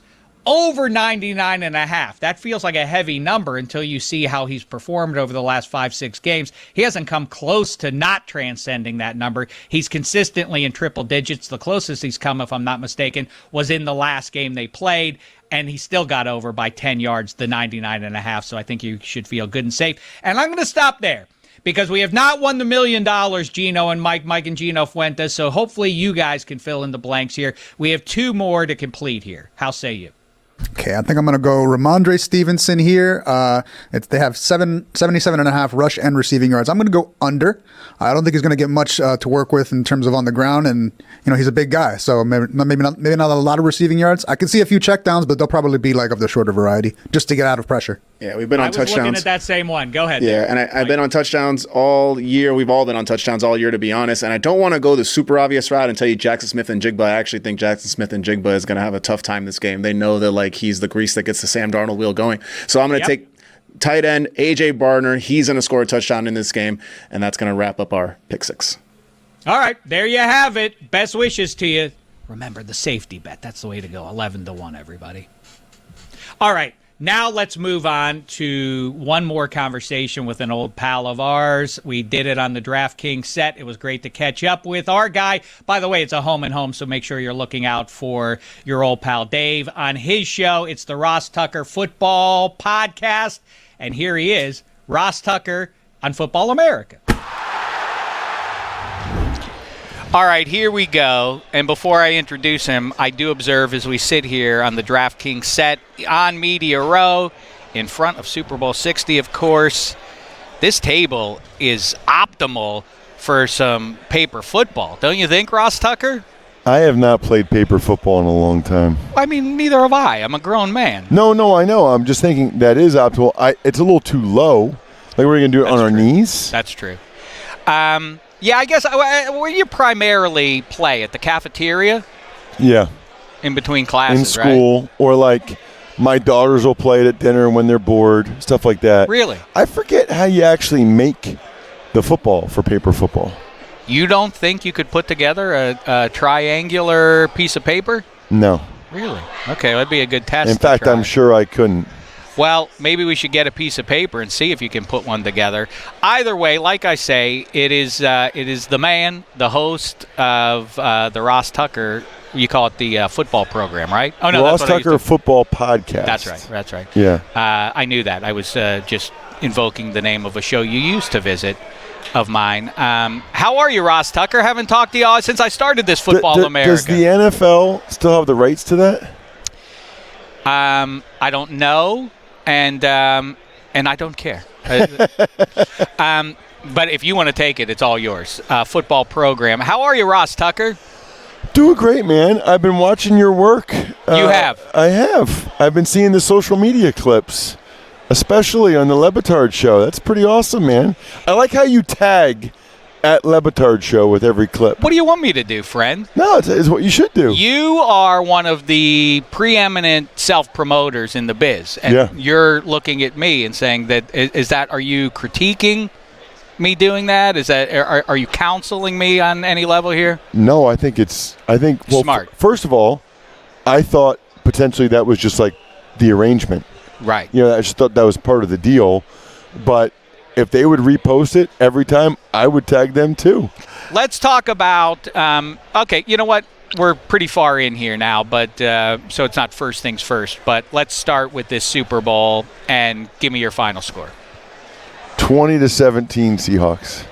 over 99.5. That feels like a heavy number until you see how he's performed over the last 5-6 games. He hasn't come close to not transcending that number. He's consistently in triple digits. The closest he's come, if I'm not mistaken, was in the last game they played, and he still got over by 10 yards, the 99.5. So I think you should feel good and safe. And I'm going to stop there, because we have not won the $1 million, Gino and Mike and Gino Fuentes. So hopefully you guys can fill in the blanks here. We have 2 more to complete here. How say you? Okay, I think I'm going to go Ramondre Stevenson here. They have 77.5 rush and receiving yards. I'm going to go under. I don't think he's going to get much to work with in terms of on the ground, and he's a big guy, so maybe not a lot of receiving yards. I can see a few checkdowns, but they'll probably be like of the shorter variety, just to get out of pressure. Yeah, we've been on touchdowns. I was looking at that same one. Go ahead. Yeah, and I've been on touchdowns all year. We've all been on touchdowns all year, to be honest. And I don't want to go the super obvious route and tell you Jackson Smith and Jigba. I actually think Jackson Smith and Jigba is going to have a tough time this game. They know that he's the grease that gets the Sam Darnold wheel going. So I'm going to take tight end A.J. Barner. He's going to score a touchdown in this game, and that's going to wrap up our pick six. All right, there you have it. Best wishes to you. Remember the safety bet. That's the way to go. 11-1, everybody. All right. Now let's move on to one more conversation with an old pal of ours. We did it on the DraftKings set. It was great to catch up with our guy. By the way, it's a home and home, so make sure you're looking out for your old pal Dave on his show. It's the Ross Tucker Football Podcast. And here he is, Ross Tucker on Football America. All right, here we go. And before I introduce him, I do observe as we sit here on the DraftKings set on Media Row in front of Super Bowl 60, of course, this table is optimal for some paper football. Don't you think, Ross Tucker? I have not played paper football in a long time. I mean, neither have I. I'm a grown man. No, I know. I'm just thinking that is optimal. It's a little too low. Like, we're going to do it on our knees? That's true. Yeah, I guess where you primarily play at the cafeteria? Yeah. In between classes, in school, right? Or my daughters will play it at dinner when they're bored, stuff like that. Really? I forget how you actually make the football for paper football. You don't think you could put together a triangular piece of paper? No. Really? Okay, that'd be a good test. In fact, I'm sure I couldn't. Well, maybe we should get a piece of paper and see if you can put one together. Either way, like I say, it is the man, the host of the Ross Tucker. You call it the football program, right? Oh no, Ross that's what Tucker Football Podcast. That's right. Yeah. I knew that. I was just invoking the name of a show you used to visit of mine. How are you, Ross Tucker? Haven't talked to you since I started this Football America. Does the NFL still have the rights to that? I don't know, and I don't care. But if you want to take it, it's all yours. Football program. How are you, Ross Tucker? Doing great, man. I've been watching your work. You have? I have. I've been seeing the social media clips, especially on the Lebitard show. That's pretty awesome, man. I like how you tag at Lebitard show with every clip. What do you want me to do, friend? No, it's what you should do. You are one of the preeminent self-promoters in the biz, and you're looking at me and saying that are you critiquing me doing that? Is that are you counseling me on any level here? No, I think smart. First of all, I thought potentially that was just like the arrangement. Right. I just thought that was part of the deal, but if they would repost it every time, I would tag them too. Let's talk about, okay, you know what? We're pretty far in here now, but so it's not first things first. But let's start with this Super Bowl and give me your final score. 20-17 Seahawks.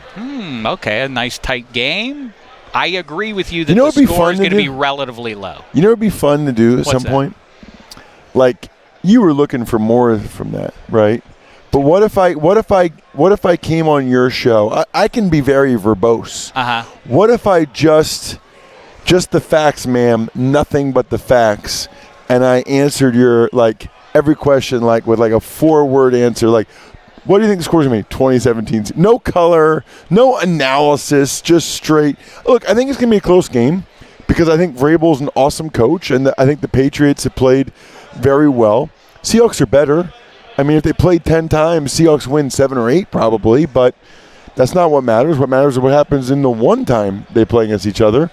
Okay, a nice tight game. I agree with you that the score is going to be relatively low. You know what would be fun to do at some point? Like, you were looking for more from that, right? But what if I came on your show? I can be very verbose. What if I just the facts, ma'am, nothing but the facts, and I answered your every question with a 4-word answer, what do you think the score's going to be? 2017. No color, no analysis, just straight. Look, I think it's going to be a close game because I think Vrabel's an awesome coach, and I think the Patriots have played very well. Seahawks are better. I mean, if they played 10 times, Seahawks win 7 or 8 probably, but that's not what matters. What matters is what happens in the one time they play against each other.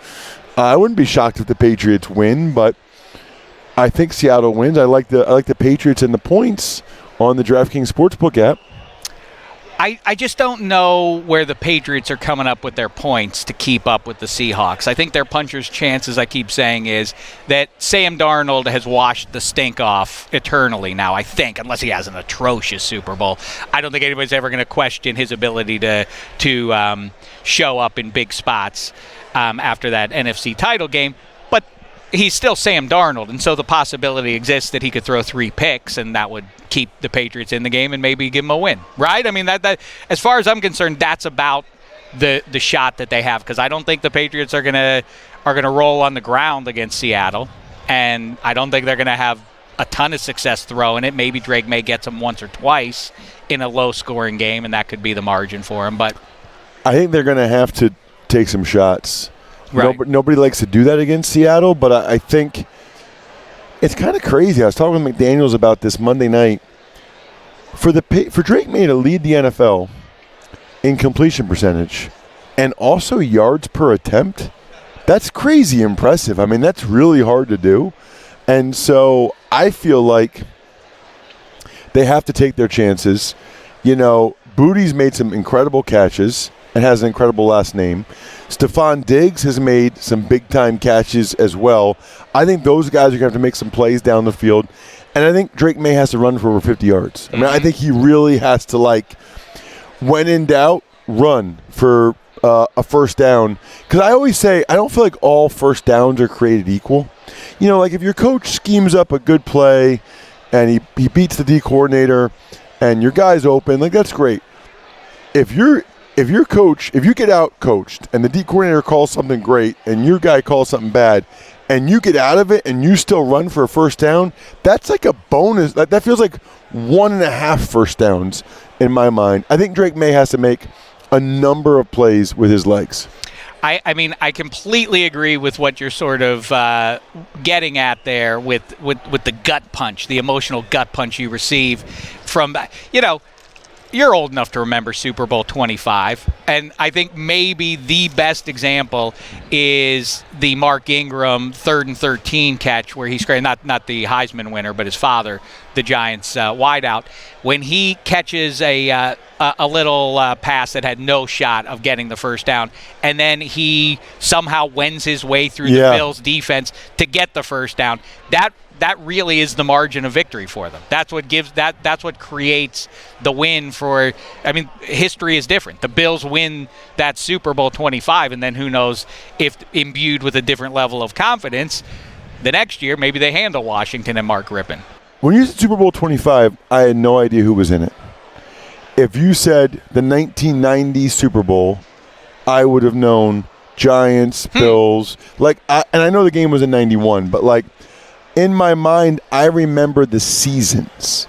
I wouldn't be shocked if the Patriots win, but I think Seattle wins. I like the Patriots and the points on the DraftKings Sportsbook app. I just don't know where the Patriots are coming up with their points to keep up with the Seahawks. I think their puncher's chance, as I keep saying, is that Sam Darnold has washed the stink off eternally now, I think, unless he has an atrocious Super Bowl. I don't think anybody's ever going to question his ability to show up in big spots after that NFC title game. But he's still Sam Darnold, and so the possibility exists that he could throw 3 picks, and that would keep the Patriots in the game and maybe give them a win, right? I mean, that as far as I'm concerned, that's about the shot that they have, because I don't think the Patriots are gonna roll on the ground against Seattle, and I don't think they're gonna have a ton of success throwing it. Maybe Drake May gets them once or twice in a low-scoring game, and that could be the margin for him. But I think they're gonna have to take some shots. Right. Nobody likes to do that against Seattle, but I think it's kind of crazy. I was talking with McDaniels about this Monday night. For Drake May to lead the NFL in completion percentage and also yards per attempt, that's crazy impressive. I mean, that's really hard to do. And so I feel like they have to take their chances. Booty's made some incredible catches and has an incredible last name. Stephon Diggs has made some big-time catches as well. I think those guys are going to have to make some plays down the field. And I think Drake May has to run for over 50 yards. I mean, I think he really has to, when in doubt, run for a first down. Because I always say, I don't feel like all first downs are created equal. If your coach schemes up a good play and he beats the D coordinator and your guy's open, that's great. If you get out coached and the D coordinator calls something great and your guy calls something bad and you get out of it and you still run for a first down, that's like a bonus. That feels like 1.5 first downs in my mind. I think Drake May has to make a number of plays with his legs. I mean, I completely agree with what you're sort of getting at there with the gut punch, the emotional gut punch you receive from, you're old enough to remember Super Bowl 25, and I think maybe the best example is the Mark Ingram 3rd and 13 catch where he's not the Heisman winner, but his father, the Giants wideout, when he catches a little pass that had no shot of getting the first down, and then he somehow wends his way through the Bills defense to get the first down. That really is the margin of victory for them. That's what creates the win for. I mean, history is different. The Bills win that Super Bowl 25, and then who knows if imbued with a different level of confidence, the next year maybe they handle Washington and Mark Rippon. When you said Super Bowl 25, I had no idea who was in it. If you said the 1990 Super Bowl, I would have known Giants, Bills. And I know the game was in 91, but in my mind, I remember the seasons.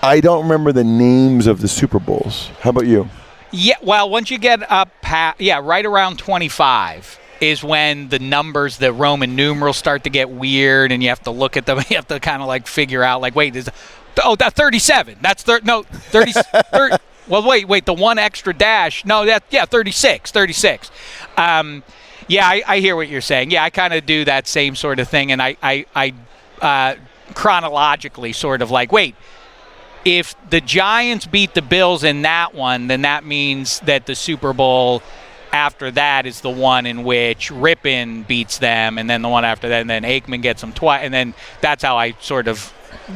I don't remember the names of the Super Bowls. How about you? Yeah, well, once you get up right around 25 is when the numbers, the Roman numerals start to get weird, and you have to look at them. You have to kind of figure out, wait, that's 37. That's 30. Well, wait, the one extra dash. No, 36. I hear what you're saying. Yeah, I kind of do that same sort of thing, and I chronologically sort of wait, if the Giants beat the Bills in that one, then that means that the Super Bowl after that is the one in which Rippon beats them, and then the one after that, and then Aikman gets them twice, and then that's how I sort of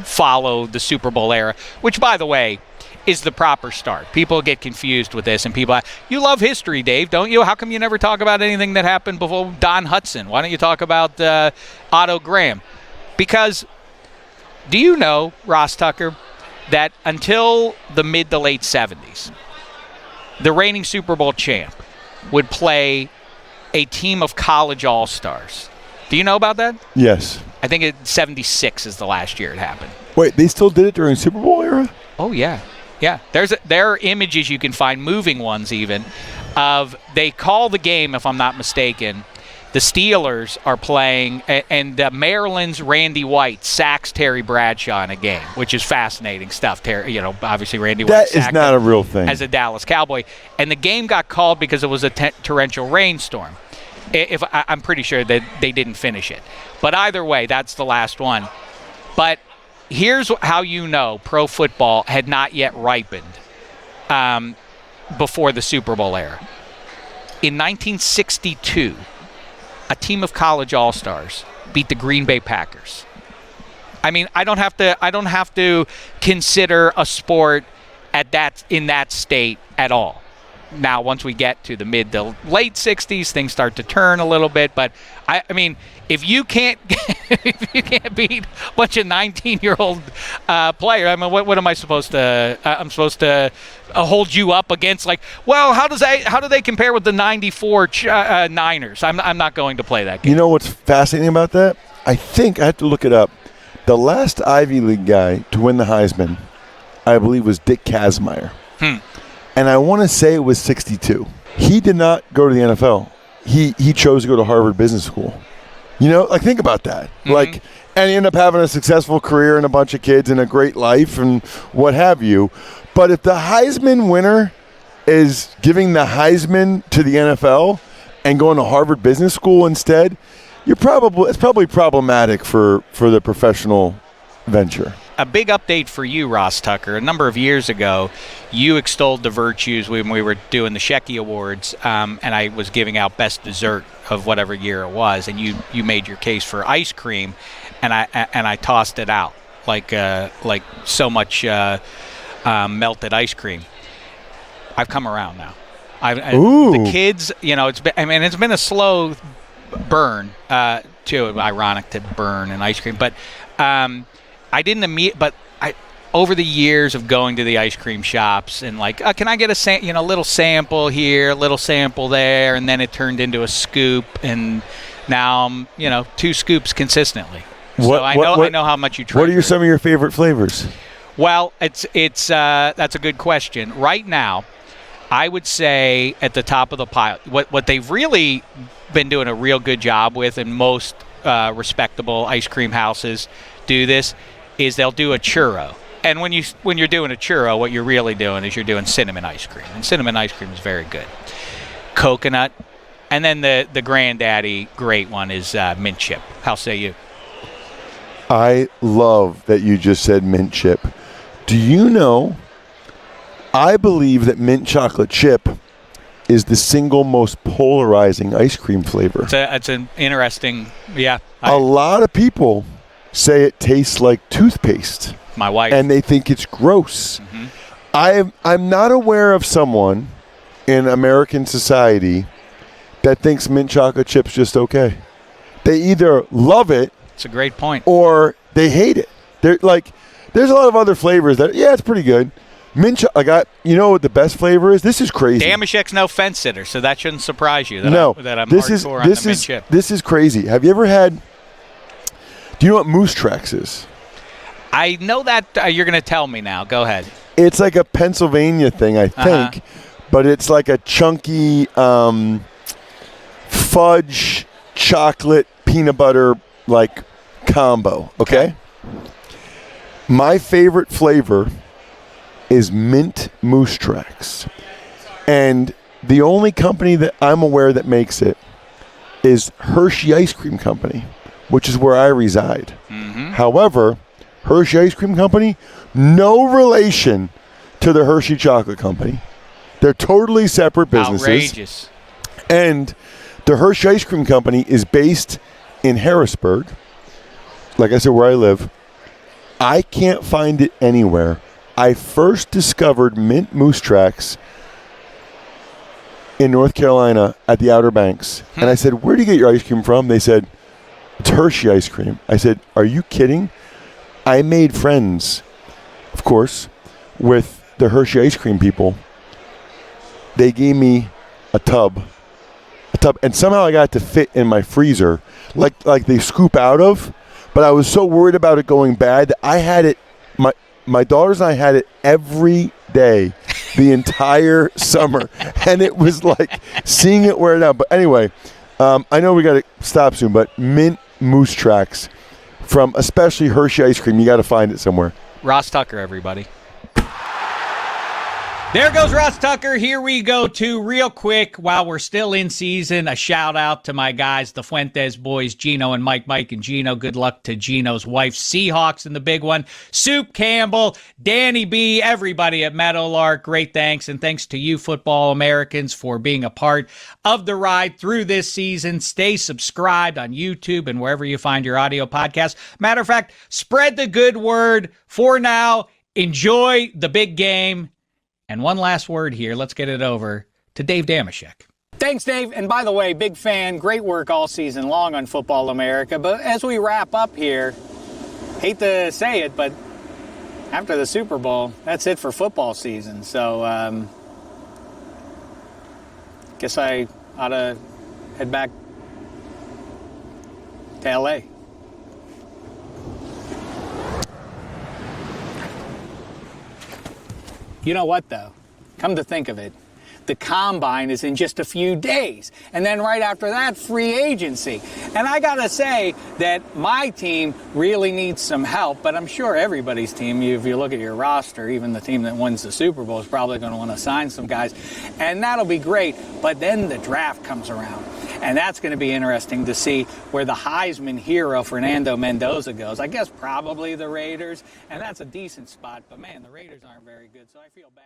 follow the Super Bowl era, which, by the way, is the proper start. People get confused with this, and you love history, Dave, don't you? How come you never talk about anything that happened before Don Hudson? Why don't you talk about Otto Graham? Because do you know, Ross Tucker, that until the mid to late 70s, the reigning Super Bowl champ would play a team of college all-stars? Do you know about that? Yes. I think 76 is the last year it happened. Wait, they still did it during Super Bowl era? Oh, yeah. Yeah. There are images you can find, moving ones even, of they call the game, if I'm not mistaken, the Steelers are playing, and Maryland's Randy White sacks Terry Bradshaw in a game, which is fascinating stuff. Obviously Randy White that is not a real thing as a Dallas Cowboy, and the game got called because it was a torrential rainstorm. I'm pretty sure that they didn't finish it, but either way, that's the last one. But here's how you know pro football had not yet ripened before the Super Bowl era. In 1962. A team of college all-stars beat the Green Bay Packers. I mean, I don't have to consider a sport in that state at all. Now, once we get to the mid to late 60s, things start to turn a little bit. But I mean, if you can't beat a bunch of 19-year-old players, I mean, what am I supposed to? I'm supposed to hold you up against how do they compare with the '94 Niners? I'm not going to play that game. You know what's fascinating about that? I think I have to look it up. The last Ivy League guy to win the Heisman, I believe, was Dick Kazmaier. And I want to say it was 62. He did not go to the NFL. He chose to go to Harvard Business School. Think about that. Mm-hmm. And he ended up having a successful career and a bunch of kids and a great life and what have you. But if the Heisman winner is giving the Heisman to the NFL and going to Harvard Business School instead, it's probably problematic for the professional venture. A big update for you, Ross Tucker. A number of years ago, you extolled the virtues when we were doing the Shecky Awards, and I was giving out best dessert of whatever year it was, and you made your case for ice cream, and I tossed it out like so much melted ice cream. I've come around now. The kids, it's been a slow burn. Too ironic to burn an ice cream, but. I didn't over the years of going to the ice cream shops and can I get a little sample here, a little sample there, and then it turned into a scoop, and now I'm 2 scoops consistently. I know how much you try. What are some of your favorite flavors? Well, it's that's a good question. Right now, I would say at the top of the pile, what they've really been doing a real good job with, and most respectable ice cream houses do this, is they'll do a churro. And when you're doing a churro, what you're really doing is you're doing cinnamon ice cream, and cinnamon ice cream is very good. Coconut, and then the granddaddy great one is mint chip. How say you? I love that you just said mint chip. Do you know, I believe that mint chocolate chip is the single most polarizing ice cream flavor. It's an interesting, yeah. A lot of people say it tastes like toothpaste. My wife. And they think it's gross. Mm-hmm. I'm not aware of someone in American society that thinks mint chocolate chip's just okay. They either love it. It's a great point. Or they hate it. There's a lot of other flavors that, yeah, it's pretty good. Mint you know what the best flavor is? This is crazy. Dameshek's no fence sitter, so that shouldn't surprise you. I'm this hardcore on the mint chip. This is crazy. Have you ever had? Do you know what Moose Tracks is? I know that you're going to tell me now. Go ahead. It's like a Pennsylvania thing, I think, but it's like a chunky fudge chocolate peanut butter like combo. Okay. My favorite flavor is mint Moose Tracks. And the only company that I'm aware that makes it is Hershey Ice Cream Company, which is where I reside. Mm-hmm. However, Hershey Ice Cream Company, no relation to the Hershey Chocolate Company. They're totally separate businesses. Outrageous. And the Hershey Ice Cream Company is based in Harrisburg, like I said, where I live. I can't find it anywhere. I first discovered mint Moose Tracks in North Carolina at the Outer Banks. And I said, where do you get your ice cream from? They said, it's Hershey ice cream. I said, are you kidding? I made friends, of course, with the Hershey ice cream people. They gave me a tub, and somehow I got to fit in my freezer, like they scoop out of. But I was so worried about it going bad that I had it. My daughters and I had it every day, the entire summer, and it was like seeing it wear down. But anyway, I know we got to stop soon, but mint Moose Tracks from especially Hershey ice cream, you got to find it somewhere. Ross Tucker, everybody. There goes Ross Tucker. Here we go, too, real quick, while we're still in season, a shout-out to my guys, the Fuentes boys, Gino and Mike and Gino. Good luck to Gino's wife, Seahawks in the big one. Soup Campbell, Danny B., everybody at Meadowlark, great thanks. And thanks to you, Football Americans, for being a part of the ride through this season. Stay subscribed on YouTube and wherever you find your audio podcast. Matter of fact, spread the good word. For now, enjoy the big game. And one last word here. Let's get it over to Dave Dameshek. Thanks, Dave. And by the way, big fan. Great work all season long on Football America. But as we wrap up here, hate to say it, but after the Super Bowl, that's it for football season. So, guess I ought to head back to L.A. You know what, though? Come to think of it, the Combine is in just a few days. And then right after that, free agency. And I got to say that my team really needs some help, but I'm sure everybody's team, if you look at your roster, even the team that wins the Super Bowl is probably going to want to sign some guys. And that'll be great. But then the draft comes around. And that's going to be interesting to see where the Heisman hero, Fernando Mendoza, goes. I guess probably the Raiders. And that's a decent spot. But, man, the Raiders aren't very good, so I feel bad.